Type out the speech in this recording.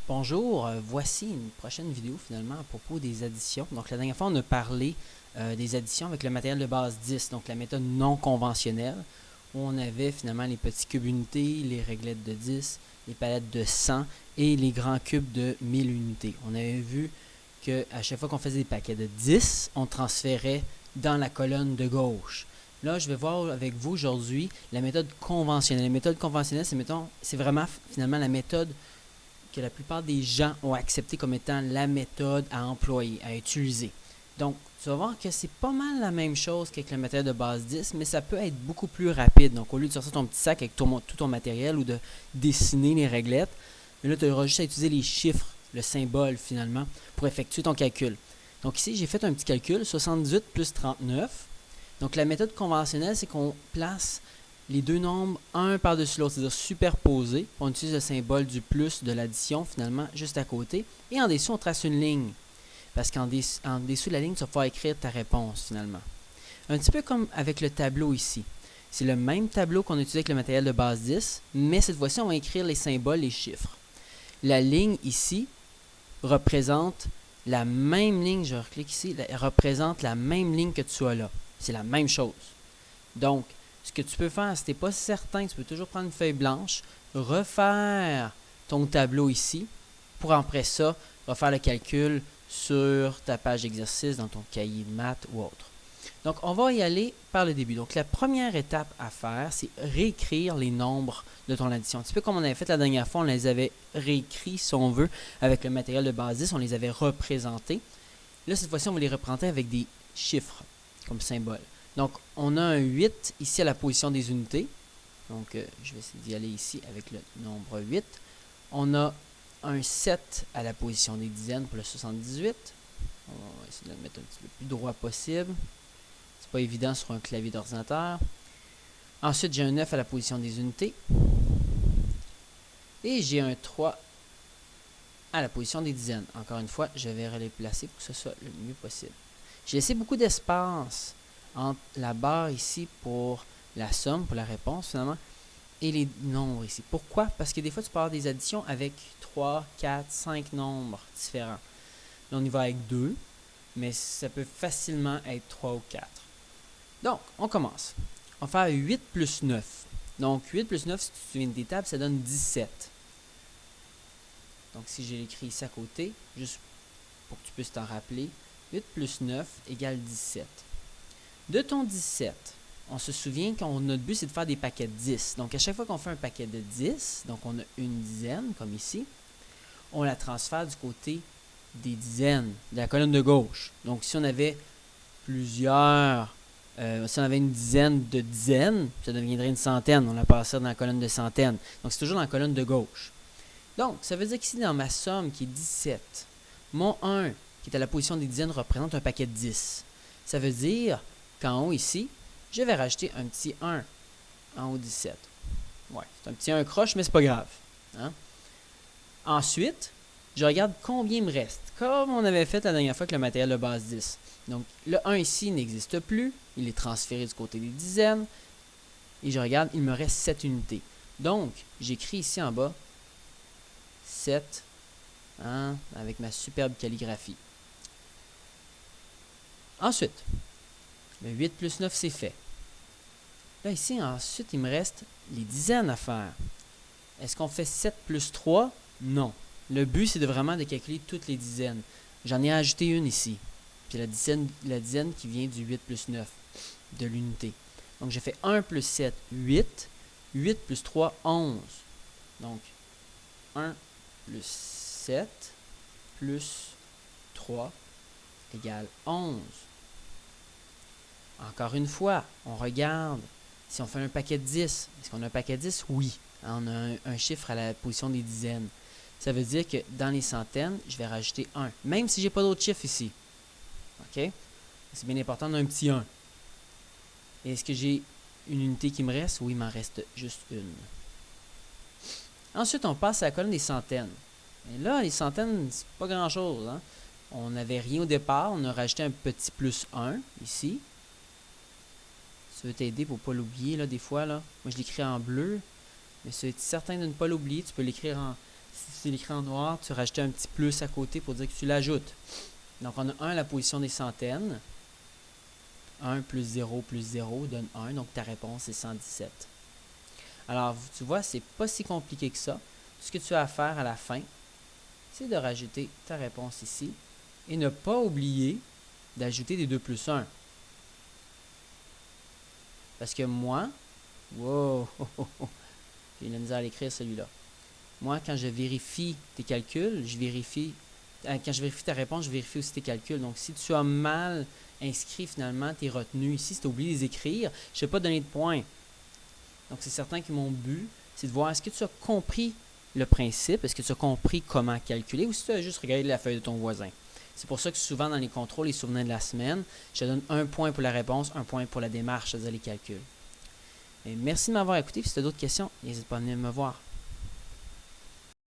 Bonjour, voici une prochaine vidéo finalement à propos des additions. Donc la dernière fois on a parlé des additions avec le matériel de base 10, donc la méthode non conventionnelle, où on avait finalement les petits cubes unités, les réglettes de 10, les palettes de 100 et les grands cubes de 1000 unités. On avait vu qu'à chaque fois qu'on faisait des paquets de 10, on transférait dans la colonne de gauche. Là, je vais voir avec vous aujourd'hui la méthode conventionnelle. La méthode conventionnelle, c'est vraiment finalement la méthode que la plupart des gens ont accepté comme étant la méthode à employer, à utiliser. Donc, tu vas voir que c'est pas mal la même chose qu'avec le matériel de base 10, mais ça peut être beaucoup plus rapide. Donc, au lieu de sortir ton petit sac avec tout ton matériel ou de dessiner les réglettes, là, tu auras juste à utiliser les chiffres, le symbole finalement, pour effectuer ton calcul. Donc ici, j'ai fait un petit calcul, 78 plus 39. Donc la méthode conventionnelle, c'est qu'on place les deux nombres un par-dessus l'autre, c'est-à-dire superposés. On utilise le symbole du plus de l'addition finalement juste à côté. Et en dessous, on trace une ligne. Parce qu'en dessous de la ligne, tu vas pouvoir écrire ta réponse finalement. Un petit peu comme avec le tableau ici. C'est le même tableau qu'on a utilisé avec le matériel de base 10, mais cette fois-ci, on va écrire les symboles, les chiffres. La ligne ici représente la même ligne, je reclique ici, représente la même ligne que tu as là. C'est la même chose. Donc, ce que tu peux faire, si tu n'es pas certain, tu peux toujours prendre une feuille blanche, refaire ton tableau ici, pour après ça, refaire le calcul sur ta page d'exercice, dans ton cahier de maths ou autre. Donc, on va y aller par le début. Donc, la première étape à faire, c'est réécrire les nombres de ton addition. Un petit peu comme on avait fait la dernière fois, on les avait réécrits, si on veut, avec le matériel de base 10, on les avait représentés. Là, cette fois-ci, on va les représenter avec des chiffres comme symbole. Donc, on a un 8 ici à la position des unités. Donc, je vais essayer d'y aller ici avec le nombre 8. On a un 7 à la position des dizaines pour le 78. On va essayer de le mettre un petit peu plus droit possible. C'est pas évident sur un clavier d'ordinateur. Ensuite, j'ai un 9 à la position des unités. Et j'ai un 3 à la position des dizaines. Encore une fois, je vais les placer pour que ce soit le mieux possible. J'ai laissé beaucoup d'espace entre la barre ici pour la somme, pour la réponse finalement, et les nombres ici. Pourquoi? Parce que des fois, tu peux avoir des additions avec 3, 4, 5 nombres différents. Là, on y va avec 2, mais ça peut facilement être 3 ou 4. Donc, on commence. On va faire 8 plus 9. Donc, 8 plus 9, si tu te souviens des tables, ça donne 17. Donc, si j'ai écrit ici à côté, juste pour que tu puisses t'en rappeler, 8 plus 9 égale 17. De ton 17, on se souvient que notre but, c'est de faire des paquets de 10. Donc, à chaque fois qu'on fait un paquet de 10, donc on a une dizaine, comme ici, on la transfère du côté des dizaines, de la colonne de gauche. Donc, si on avait plusieurs, si on avait une dizaine de dizaines, ça deviendrait une centaine. On la passerait dans la colonne de centaines. Donc, c'est toujours dans la colonne de gauche. Donc, ça veut dire qu'ici, dans ma somme qui est 17, mon 1, qui est à la position des dizaines, représente un paquet de 10. Ça veut dire qu'en haut, ici, je vais rajouter un petit 1 en haut 17. Ouais, c'est un petit 1 croche, mais c'est pas grave. Hein? Ensuite, je regarde combien il me reste, comme on avait fait la dernière fois avec le matériel de base 10. Donc, le 1 ici n'existe plus, il est transféré du côté des dizaines, et je regarde, il me reste 7 unités. Donc, j'écris ici en bas 7, hein, avec ma superbe calligraphie. Ensuite, le 8 plus 9, c'est fait. Là, ici, ensuite, il me reste les dizaines à faire. Est-ce qu'on fait 7 plus 3? Non. Le but, c'est vraiment de calculer toutes les dizaines. J'en ai ajouté une ici. Puis la dizaine qui vient du 8 plus 9, de l'unité. Donc, j'ai fait 1 plus 7, 8. 8 plus 3, 11. Donc, 1 plus 7 plus 3 égale 11. Encore une fois, on regarde si on fait un paquet de 10. Est-ce qu'on a un paquet de 10? Oui. On a un chiffre à la position des dizaines. Ça veut dire que dans les centaines, je vais rajouter 1, même si je n'ai pas d'autres chiffres ici. OK? C'est bien important d'un petit 1. Est-ce que j'ai une unité qui me reste? Oui, il m'en reste juste une. Ensuite, on passe à la colonne des centaines. Et là, les centaines, c'est pas grand-chose. Hein? On n'avait rien au départ. On a rajouté un petit plus 1 ici. Ça veut t'aider pour ne pas l'oublier, là, des fois. Là. Moi, je l'écris en bleu. Mais si tu es certain de ne pas l'oublier, tu peux l'écrire Si c'est écrit en noir, tu rajoutes un petit plus à côté pour dire que tu l'ajoutes. Donc, on a 1 à la position des centaines. 1 plus 0 donne 1. Donc, ta réponse est 117. Alors, tu vois, c'est pas si compliqué que ça. Tout ce que tu as à faire à la fin, c'est de rajouter ta réponse ici. Et ne pas oublier d'ajouter des 2 plus 1. Parce que moi, wow, j'ai la misère à l'écrire celui-là. Moi, quand je vérifie tes calculs, quand je vérifie ta réponse, je vérifie aussi tes calculs. Donc, si tu as mal inscrit finalement tes retenues ici, si tu as oublié de les écrire, je ne vais pas donner de points. Donc, c'est certain que mon but, c'est de voir est-ce que tu as compris le principe, est-ce que tu as compris comment calculer, ou si tu as juste regardé la feuille de ton voisin. C'est pour ça que souvent dans les contrôles, les souvenirs de la semaine, je te donne 1 point pour la réponse, 1 point pour la démarche, c'est-à-dire les calculs. Et merci de m'avoir écouté. Si tu as d'autres questions, n'hésite pas à venir me voir.